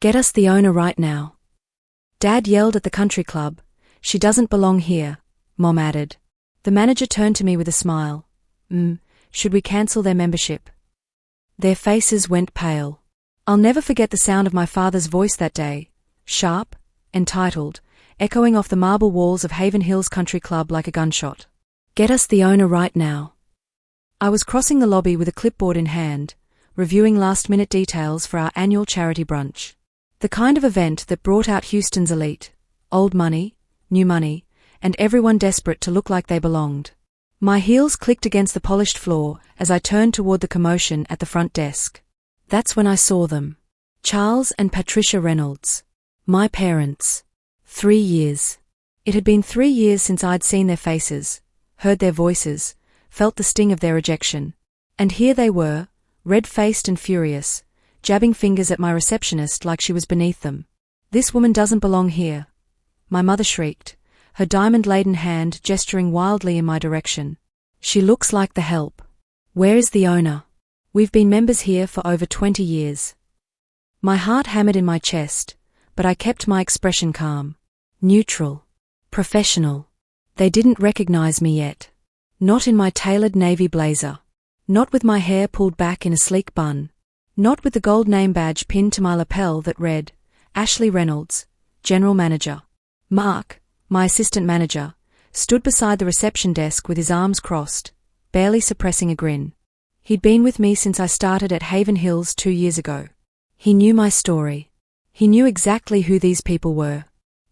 Get us the owner right now. Dad yelled at the country club. She doesn't belong here, Mom added. The manager turned to me with a smile. Should we cancel their membership? Their faces went pale. I'll never forget the sound of my father's voice that day, sharp, entitled, echoing off the marble walls of Haven Hills Country Club like a gunshot. Get us the owner right now. I was crossing the lobby with a clipboard in hand, reviewing last-minute details for our annual charity brunch. The kind of event that brought out Houston's elite, old money, new money, and everyone desperate to look like they belonged. My heels clicked against the polished floor as I turned toward the commotion at the front desk. That's when I saw them. Charles and Patricia Reynolds. My parents. 3 years. It had been 3 years since I'd seen their faces, heard their voices, felt the sting of their rejection. And here they were, red-faced and furious, jabbing fingers at my receptionist like she was beneath them. This woman doesn't belong here, my mother shrieked, her diamond-laden hand gesturing wildly in my direction. She looks like the help. Where is the owner? We've been members here for over 20 years. My heart hammered in my chest, but I kept my expression calm. Neutral. Professional. They didn't recognize me yet. Not in my tailored navy blazer. Not with my hair pulled back in a sleek bun. Not with the gold name badge pinned to my lapel that read, Ashley Reynolds, General Manager. Mark, my assistant manager, stood beside the reception desk with his arms crossed, barely suppressing a grin. He'd been with me since I started at Haven Hills 2 years ago. He knew my story. He knew exactly who these people were.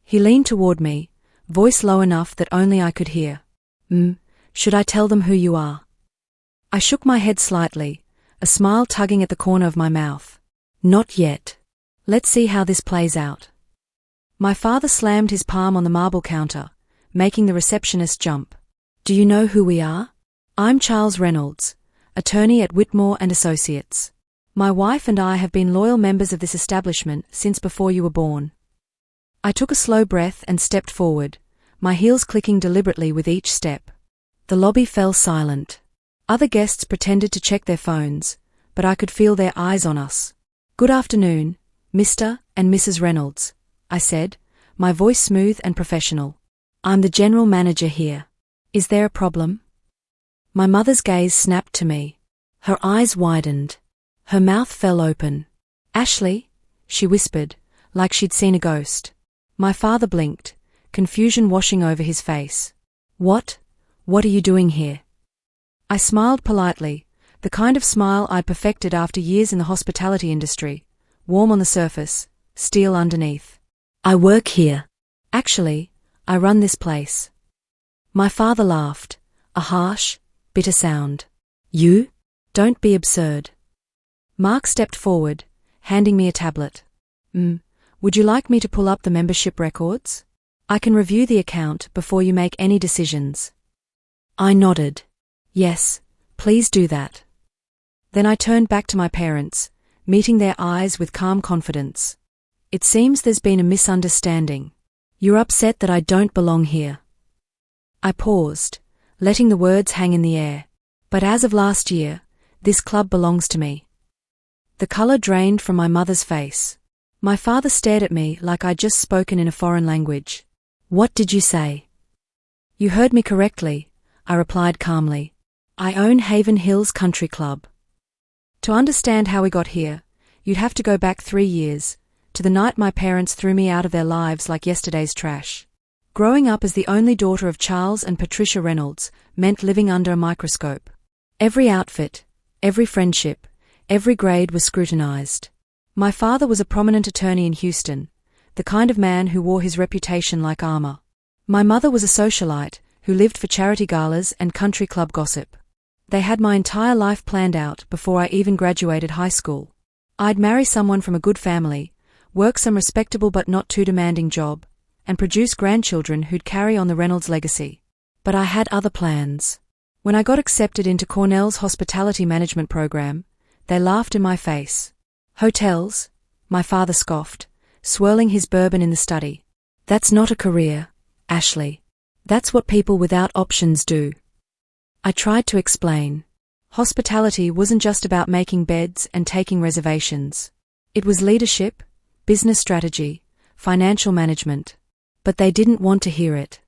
He leaned toward me, voice low enough that only I could hear. Should I tell them who you are? I shook my head slightly, a smile tugging at the corner of my mouth. Not yet. Let's see how this plays out. My father slammed his palm on the marble counter, making the receptionist jump. Do you know who we are? I'm Charles Reynolds, attorney at Whitmore and Associates. My wife and I have been loyal members of this establishment since before you were born. I took a slow breath and stepped forward, my heels clicking deliberately with each step. The lobby fell silent. Other guests pretended to check their phones, but I could feel their eyes on us. Good afternoon, Mr. and Mrs. Reynolds, I said, my voice smooth and professional. I'm the general manager here. Is there a problem? My mother's gaze snapped to me. Her eyes widened. Her mouth fell open. Ashley, she whispered, like she'd seen a ghost. My father blinked, confusion washing over his face. What are you doing here? I smiled politely, the kind of smile I'd perfected after years in the hospitality industry, warm on the surface, steel underneath. I work here. Actually, I run this place. My father laughed, a harsh, bitter sound. You? Don't be absurd. Mark stepped forward, handing me a tablet. Would you like me to pull up the membership records? I can review the account before you make any decisions. I nodded. Yes, please do that. Then I turned back to my parents, meeting their eyes with calm confidence. It seems there's been a misunderstanding. You're upset that I don't belong here. I paused, letting the words hang in the air. But as of last year, this club belongs to me. The color drained from my mother's face. My father stared at me like I'd just spoken in a foreign language. What did you say? You heard me correctly, I replied calmly. I own Haven Hills Country Club. To understand how we got here, you'd have to go back 3 years, to the night my parents threw me out of their lives like yesterday's trash. Growing up as the only daughter of Charles and Patricia Reynolds meant living under a microscope. Every outfit, every friendship, every grade was scrutinized. My father was a prominent attorney in Houston, the kind of man who wore his reputation like armor. My mother was a socialite who lived for charity galas and country club gossip. They had my entire life planned out before I even graduated high school. I'd marry someone from a good family, work some respectable but not too demanding job, and produce grandchildren who'd carry on the Reynolds legacy. But I had other plans. When I got accepted into Cornell's hospitality management program, they laughed in my face. Hotels, my father scoffed, swirling his bourbon in the study. That's not a career, Ashley. That's what people without options do. I tried to explain. Hospitality wasn't just about making beds and taking reservations. It was leadership, business strategy, financial management. But they didn't want to hear it.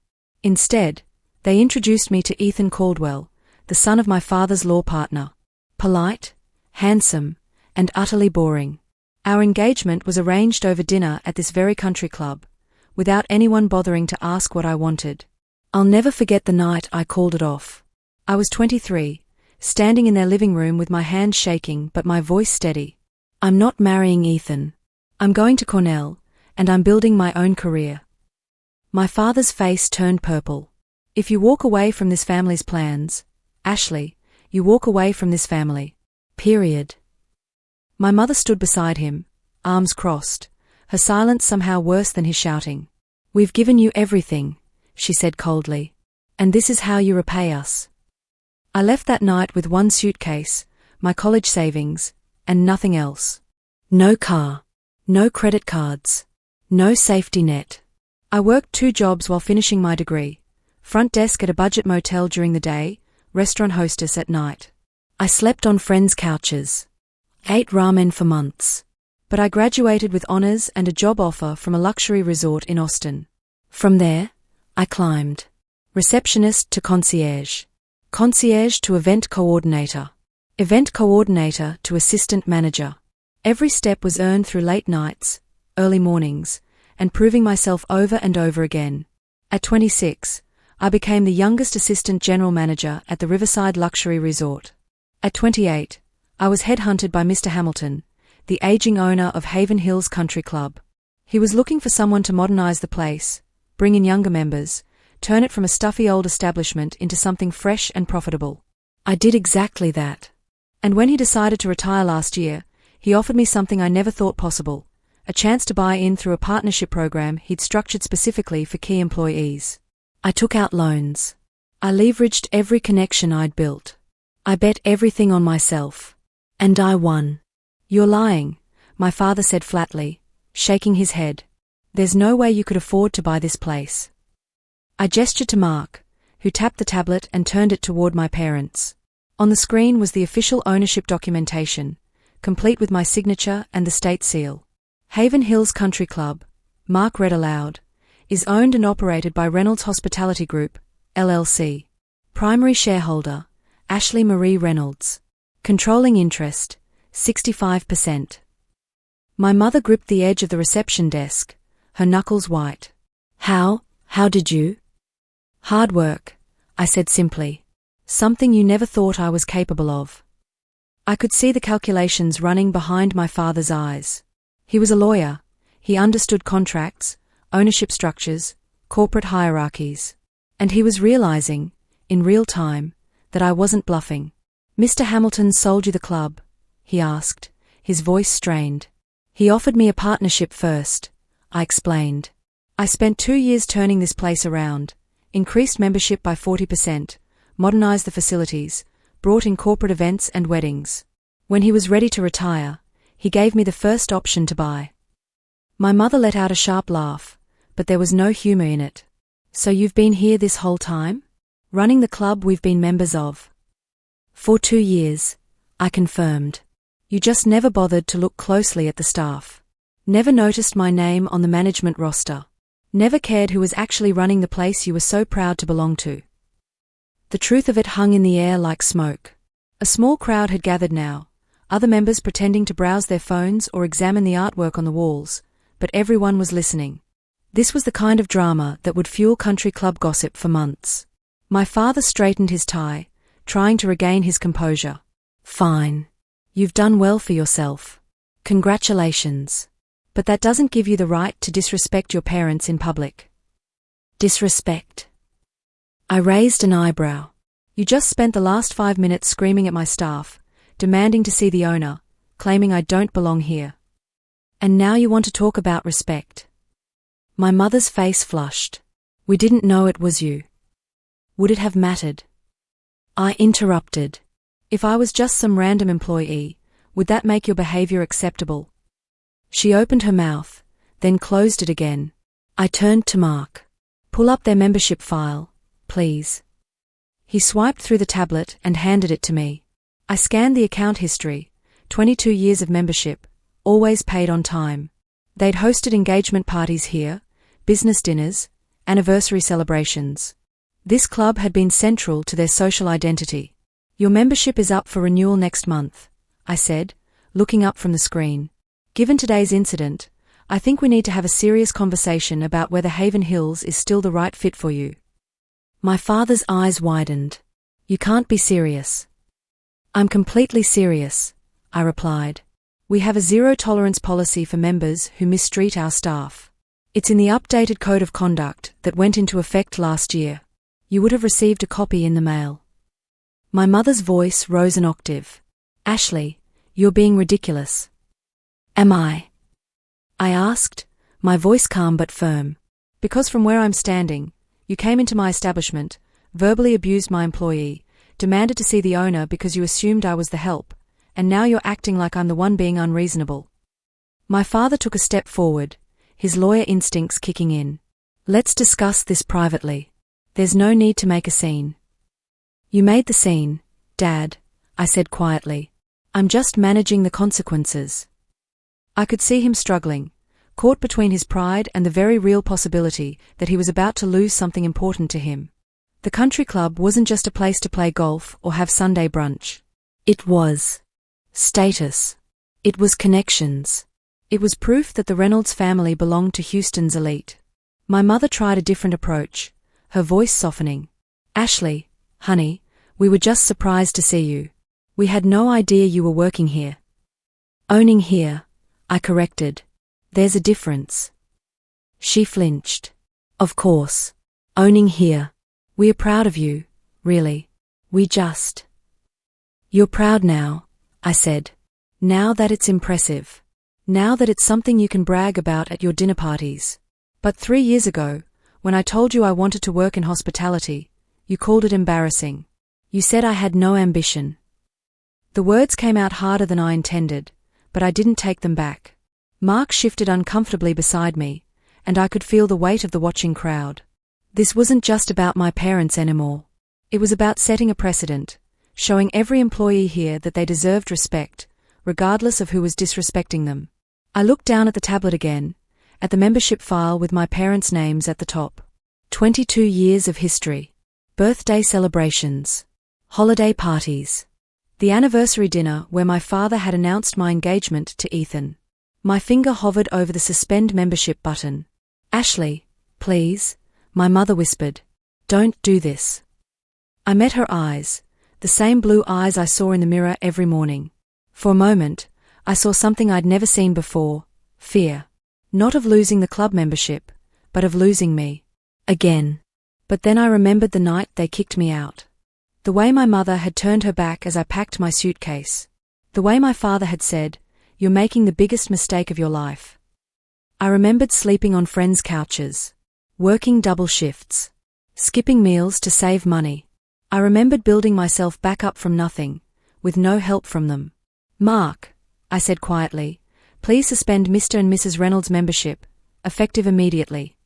Instead, they introduced me to Ethan Caldwell, the son of my father's law partner. Polite, handsome, and utterly boring. Our engagement was arranged over dinner at this very country club, without anyone bothering to ask what I wanted. I'll never forget the night I called it off. I was 23, standing in their living room with my hands shaking but my voice steady. I'm not marrying Ethan. I'm going to Cornell, and I'm building my own career. My father's face turned purple. If you walk away from this family's plans, Ashley, you walk away from this family. Period. My mother stood beside him, arms crossed, her silence somehow worse than his shouting. We've given you everything, she said coldly. And this is how you repay us. I left that night with one suitcase, my college savings, and nothing else. No car. No credit cards. No safety net. I worked 2 jobs while finishing my degree. Front desk at a budget motel during the day, restaurant hostess at night. I slept on friends' couches. Ate ramen for months. But I graduated with honors and a job offer from a luxury resort in Austin. From there, I climbed. Receptionist to concierge. Concierge to event coordinator. Event coordinator to assistant manager. Every step was earned through late nights, early mornings, and proving myself over and over again. At 26, I became the youngest assistant general manager at the Riverside Luxury Resort. At 28, I was headhunted by Mr. Hamilton, the aging owner of Haven Hills Country Club. He was looking for someone to modernize the place, bring in younger members, turn it from a stuffy old establishment into something fresh and profitable. I did exactly that. And when he decided to retire last year, he offered me something I never thought possible, a chance to buy in through a partnership program he'd structured specifically for key employees. I took out loans. I leveraged every connection I'd built. I bet everything on myself. And I won. You're lying, my father said flatly, shaking his head. There's no way you could afford to buy this place. I gestured to Mark, who tapped the tablet and turned it toward my parents. On the screen was the official ownership documentation, complete with my signature and the state seal. Haven Hills Country Club, Mark read aloud, is owned and operated by Reynolds Hospitality Group, LLC. Primary shareholder, Ashley Marie Reynolds. Controlling interest, 65%. My mother gripped the edge of the reception desk, her knuckles white. How did you? Hard work, I said simply. Something you never thought I was capable of. I could see the calculations running behind my father's eyes. He was a lawyer. He understood contracts, ownership structures, corporate hierarchies. And he was realizing, in real time, that I wasn't bluffing. Mr. Hamilton sold you the club? He asked, his voice strained. He offered me a partnership first, I explained. I spent 2 years turning this place around, increased membership by 40%, modernized the facilities, brought in corporate events and weddings. When he was ready to retire, he gave me the first option to buy. My mother let out a sharp laugh, but there was no humor in it. So you've been here this whole time? Running the club we've been members of? For 2 years, I confirmed. You just never bothered to look closely at the staff. Never noticed my name on the management roster. Never cared who was actually running the place you were so proud to belong to. The truth of it hung in the air like smoke. A small crowd had gathered now, other members pretending to browse their phones or examine the artwork on the walls, but everyone was listening. This was the kind of drama that would fuel country club gossip for months. My father straightened his tie, trying to regain his composure. Fine. You've done well for yourself. Congratulations. But that doesn't give you the right to disrespect your parents in public. Disrespect? I raised an eyebrow. You just spent the last 5 minutes screaming at my staff, demanding to see the owner, claiming I don't belong here. And now you want to talk about respect. My mother's face flushed. We didn't know it was you. Would it have mattered? I interrupted. If I was just some random employee, would that make your behavior acceptable? She opened her mouth, then closed it again. I turned to Mark. Pull up their membership file, please. He swiped through the tablet and handed it to me. I scanned the account history, 22 years of membership, always paid on time. They'd hosted engagement parties here, business dinners, anniversary celebrations. This club had been central to their social identity. Your membership is up for renewal next month, I said, looking up from the screen. Given today's incident, I think we need to have a serious conversation about whether Haven Hills is still the right fit for you. My father's eyes widened. You can't be serious. I'm completely serious, I replied. We have a zero-tolerance policy for members who mistreat our staff. It's in the updated Code of Conduct that went into effect last year. You would have received a copy in the mail. My mother's voice rose an octave. Ashley, you're being ridiculous. Am I? I asked, my voice calm but firm. Because from where I'm standing, you came into my establishment, verbally abused my employee, demanded to see the owner because you assumed I was the help, and now you're acting like I'm the one being unreasonable. My father took a step forward, his lawyer instincts kicking in. Let's discuss this privately. There's no need to make a scene. You made the scene, Dad, I said quietly. I'm just managing the consequences. I could see him struggling, caught between his pride and the very real possibility that he was about to lose something important to him. The country club wasn't just a place to play golf or have Sunday brunch. It was status. It was connections. It was proof that the Reynolds family belonged to Houston's elite. My mother tried a different approach, her voice softening. Ashley, honey, we were just surprised to see you. We had no idea you were working here. Owning here, I corrected. There's a difference. She flinched. Of course. Owning here. We are proud of you, really. We just. You're proud now, I said. Now that it's impressive. Now that it's something you can brag about at your dinner parties. But 3 years ago, when I told you I wanted to work in hospitality, you called it embarrassing. You said I had no ambition. The words came out harder than I intended, but I didn't take them back. Mark shifted uncomfortably beside me, and I could feel the weight of the watching crowd. This wasn't just about my parents anymore. It was about setting a precedent, showing every employee here that they deserved respect, regardless of who was disrespecting them. I looked down at the tablet again, at the membership file with my parents' names at the top. 22 years of history. Birthday celebrations. Holiday parties. The anniversary dinner where my father had announced my engagement to Ethan. My finger hovered over the suspend membership button. Ashley, please, my mother whispered. Don't do this. I met her eyes, the same blue eyes I saw in the mirror every morning. For a moment, I saw something I'd never seen before, fear. Not of losing the club membership, but of losing me. Again. But then I remembered the night they kicked me out. The way my mother had turned her back as I packed my suitcase. The way my father had said, "You're making the biggest mistake of your life." I remembered sleeping on friends' couches. Working double shifts. Skipping meals to save money. I remembered building myself back up from nothing, with no help from them. Mark, I said quietly, please suspend Mr. and Mrs. Reynolds' membership, effective immediately.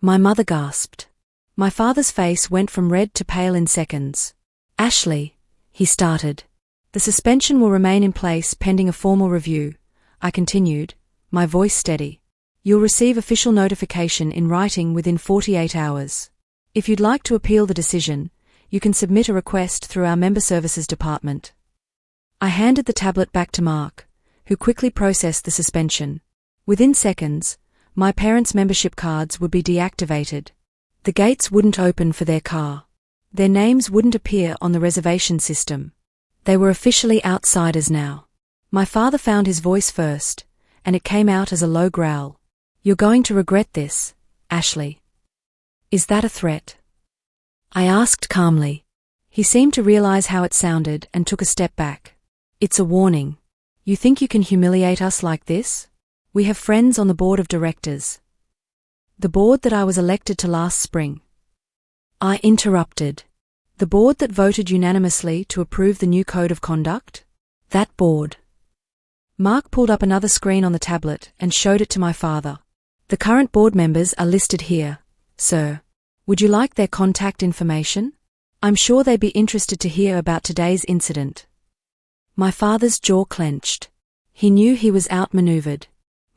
My mother gasped. My father's face went from red to pale in seconds. Ashley, he started. The suspension will remain in place pending a formal review, I continued, my voice steady. You'll receive official notification in writing within 48 hours. If you'd like to appeal the decision, you can submit a request through our Member Services Department. I handed the tablet back to Mark, who quickly processed the suspension. Within seconds, my parents' membership cards would be deactivated. The gates wouldn't open for their car. Their names wouldn't appear on the reservation system. They were officially outsiders now. My father found his voice first, and it came out as a low growl. You're going to regret this, Ashley. Is that a threat? I asked calmly. He seemed to realize how it sounded and took a step back. It's a warning. You think you can humiliate us like this? We have friends on the board of directors. The board that I was elected to last spring. I interrupted. The board that voted unanimously to approve the new code of conduct? That board. Mark pulled up another screen on the tablet and showed it to my father. The current board members are listed here, sir. Would you like their contact information? I'm sure they'd be interested to hear about today's incident. My father's jaw clenched. He knew he was outmaneuvered.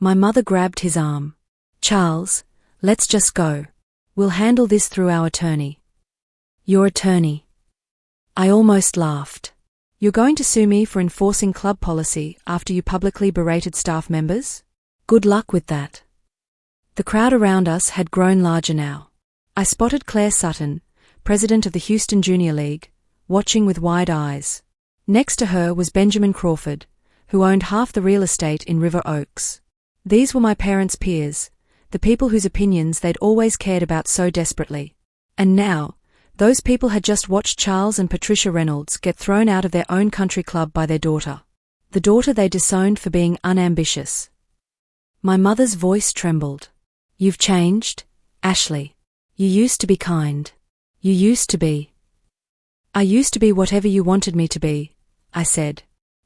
My mother grabbed his arm. Charles, let's just go. We'll handle this through our attorney. Your attorney? I almost laughed. You're going to sue me for enforcing club policy after you publicly berated staff members? Good luck with that. The crowd around us had grown larger now. I spotted Claire Sutton, president of the Houston Junior League, watching with wide eyes. Next to her was Benjamin Crawford, who owned half the real estate in River Oaks. These were my parents' peers, the people whose opinions they'd always cared about so desperately. And now, those people had just watched Charles and Patricia Reynolds get thrown out of their own country club by their daughter. The daughter they disowned for being unambitious. My mother's voice trembled. You've changed, Ashley. You used to be kind. You used to be. I used to be whatever you wanted me to be, I said.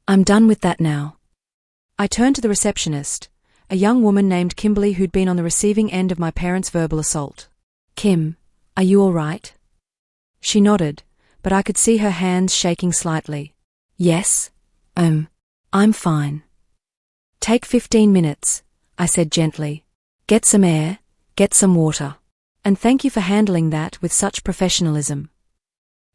I'm done with that now. I turned to the receptionist, a young woman named Kimberly who'd been on the receiving end of my parents' verbal assault. Kim, are you all right? She nodded, but I could see her hands shaking slightly. Yes, I'm fine. Take 15 minutes, I said gently. Get some air, get some water. And thank you for handling that with such professionalism.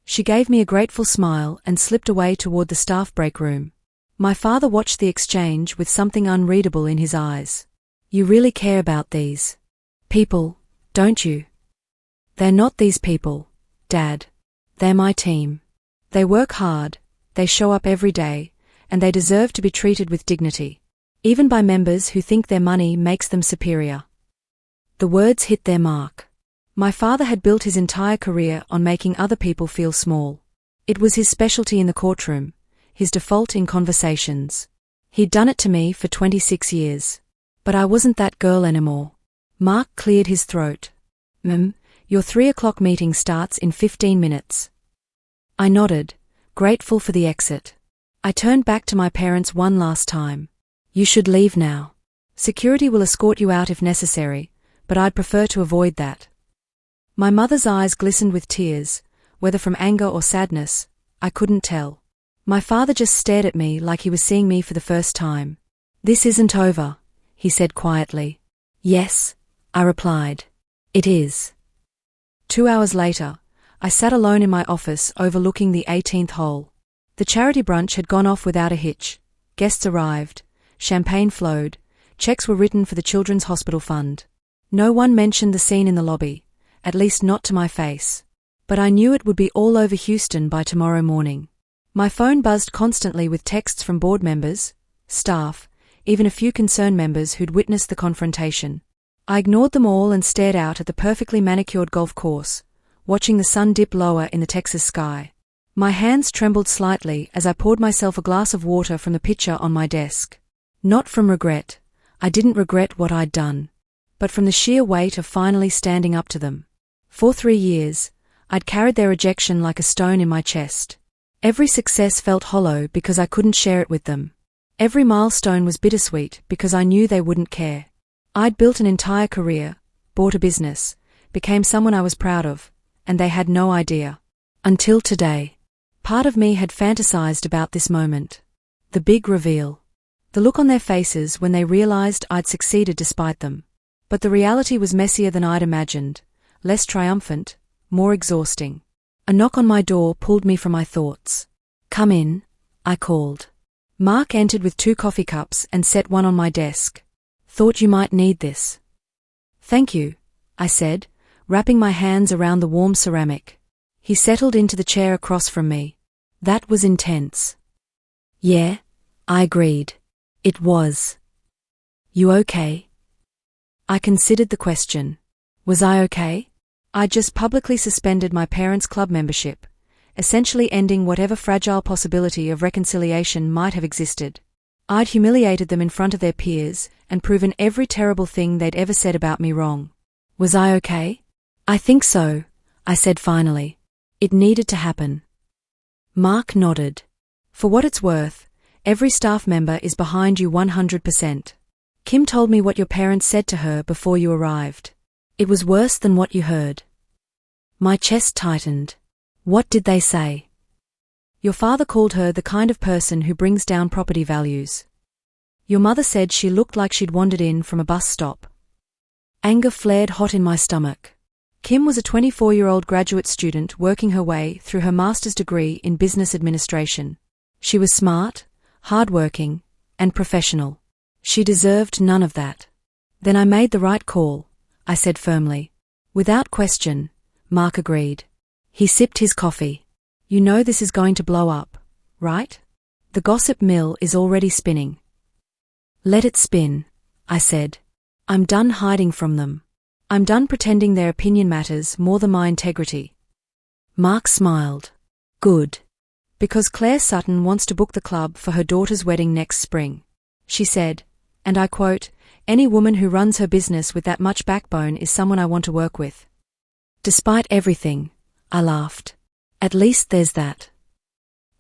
She gave me a grateful smile and slipped away toward the staff break room. My father watched the exchange with something unreadable in his eyes. You really care about these people, don't you? They're not these people, Dad. They're my team. They work hard, they show up every day, and they deserve to be treated with dignity. Even by members who think their money makes them superior. The words hit their mark. My father had built his entire career on making other people feel small. It was his specialty in the courtroom, his default in conversations. He'd done it to me for 26 years. But I wasn't that girl anymore. Mark cleared his throat. Your 3:00 meeting starts in 15 minutes. I nodded, grateful for the exit. I turned back to my parents one last time. You should leave now. Security will escort you out if necessary, but I'd prefer to avoid that. My mother's eyes glistened with tears, whether from anger or sadness, I couldn't tell. My father just stared at me like he was seeing me for the first time. This isn't over, he said quietly. Yes, I replied. It is. 2 hours later, I sat alone in my office overlooking the 18th hole. The charity brunch had gone off without a hitch. Guests arrived, champagne flowed, checks were written for the Children's Hospital Fund. No one mentioned the scene in the lobby, at least not to my face. But I knew it would be all over Houston by tomorrow morning. My phone buzzed constantly with texts from board members, staff, even a few concerned members who'd witnessed the confrontation. I ignored them all and stared out at the perfectly manicured golf course, watching the sun dip lower in the Texas sky. My hands trembled slightly as I poured myself a glass of water from the pitcher on my desk. Not from regret. I didn't regret what I'd done. But from the sheer weight of finally standing up to them. For 3 years, I'd carried their rejection like a stone in my chest. Every success felt hollow because I couldn't share it with them. Every milestone was bittersweet because I knew they wouldn't care. I'd built an entire career, bought a business, became someone I was proud of, and they had no idea. Until today. Part of me had fantasized about this moment. The big reveal. The look on their faces when they realized I'd succeeded despite them. But the reality was messier than I'd imagined, less triumphant, more exhausting. A knock on my door pulled me from my thoughts. Come in, I called. Mark entered with 2 coffee cups and set one on my desk. Thought you might need this. Thank you, I said, wrapping my hands around the warm ceramic. He settled into the chair across from me. That was intense. Yeah, I agreed. It was. You okay? I considered the question. Was I okay? I'd just publicly suspended my parents' club membership, essentially ending whatever fragile possibility of reconciliation might have existed. I'd humiliated them in front of their peers and proven every terrible thing they'd ever said about me wrong. Was I okay? I think so, I said finally. It needed to happen. Mark nodded. For what it's worth, every staff member is behind you 100%. Kim told me what your parents said to her before you arrived. It was worse than what you heard. My chest tightened. What did they say? Your father called her the kind of person who brings down property values. Your mother said she looked like she'd wandered in from a bus stop. Anger flared hot in my stomach. Kim was a 24-year-old graduate student working her way through her master's degree in business administration. She was smart, hardworking, and professional. She deserved none of that. Then I made the right call, I said firmly. Without question, Mark agreed. He sipped his coffee. You know this is going to blow up, right? The gossip mill is already spinning. Let it spin, I said. I'm done hiding from them. I'm done pretending their opinion matters more than my integrity. Mark smiled. Good. Because Claire Sutton wants to book the club for her daughter's wedding next spring. She said, and I quote, "Any woman who runs her business with that much backbone is someone I want to work with." Despite everything, I laughed. At least there's that.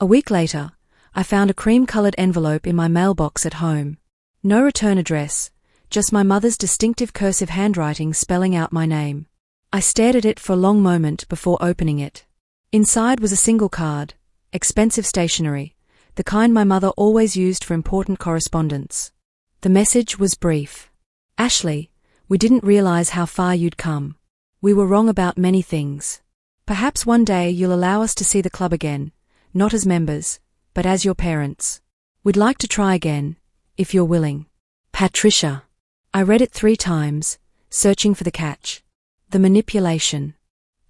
A week later, I found a cream-colored envelope in my mailbox at home. No return address, just my mother's distinctive cursive handwriting spelling out my name. I stared at it for a long moment before opening it. Inside was a single card, expensive stationery, the kind my mother always used for important correspondence. The message was brief. Ashley, we didn't realize how far you'd come. We were wrong about many things. Perhaps one day you'll allow us to see the club again, not as members, but as your parents. We'd like to try again, if you're willing. Patricia. I read it 3 times, searching for the catch. The manipulation.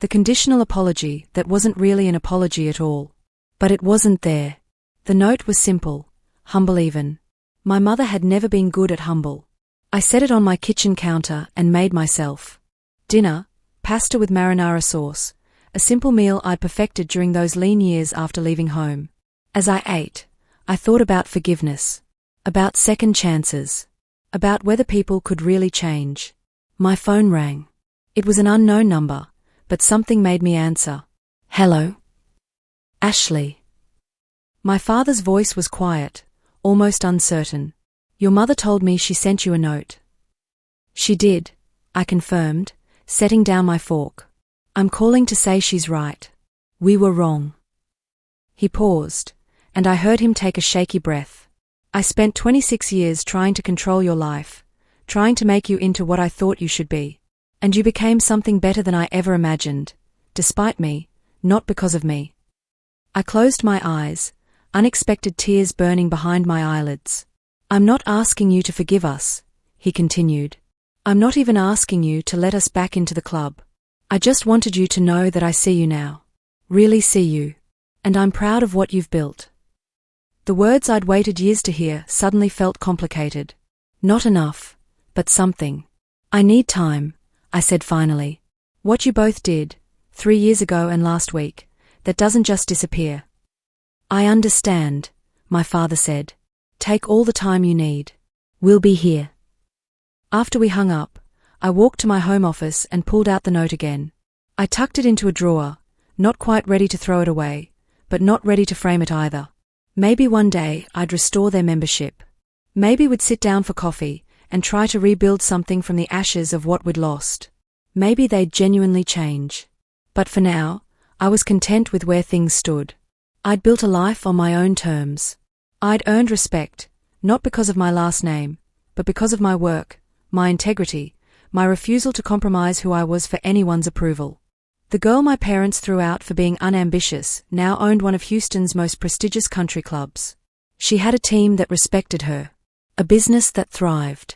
The conditional apology that wasn't really an apology at all. But it wasn't there. The note was simple, humble even. My mother had never been good at humble. I set it on my kitchen counter and made myself dinner, pasta with marinara sauce, a simple meal I'd perfected during those lean years after leaving home. As I ate, I thought about forgiveness, about second chances, about whether people could really change. My phone rang. It was an unknown number, but something made me answer. Hello? Ashley. My father's voice was quiet, almost uncertain. Your mother told me she sent you a note. She did, I confirmed, setting down my fork. I'm calling to say she's right. We were wrong. He paused, and I heard him take a shaky breath. I spent 26 years trying to control your life, trying to make you into what I thought you should be. And you became something better than I ever imagined, despite me, not because of me. I closed my eyes, unexpected tears burning behind my eyelids. I'm not asking you to forgive us, he continued. I'm not even asking you to let us back into the club. I just wanted you to know that I see you now. Really see you. And I'm proud of what you've built. The words I'd waited years to hear suddenly felt complicated. Not enough, but something. I need time, I said finally. What you both did, 3 years ago and last week, that doesn't just disappear. I understand, my father said. Take all the time you need. We'll be here. After we hung up, I walked to my home office and pulled out the note again. I tucked it into a drawer, not quite ready to throw it away, but not ready to frame it either. Maybe one day I'd restore their membership. Maybe we'd sit down for coffee and try to rebuild something from the ashes of what we'd lost. Maybe they'd genuinely change. But for now, I was content with where things stood. I'd built a life on my own terms. I'd earned respect, not because of my last name, but because of my work, my integrity, my refusal to compromise who I was for anyone's approval. The girl my parents threw out for being unambitious now owned one of Houston's most prestigious country clubs. She had a team that respected her, a business that thrived,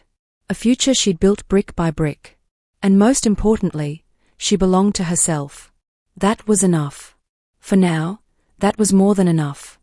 a future she'd built brick by brick. And most importantly, she belonged to herself. That was enough. For now, that was more than enough.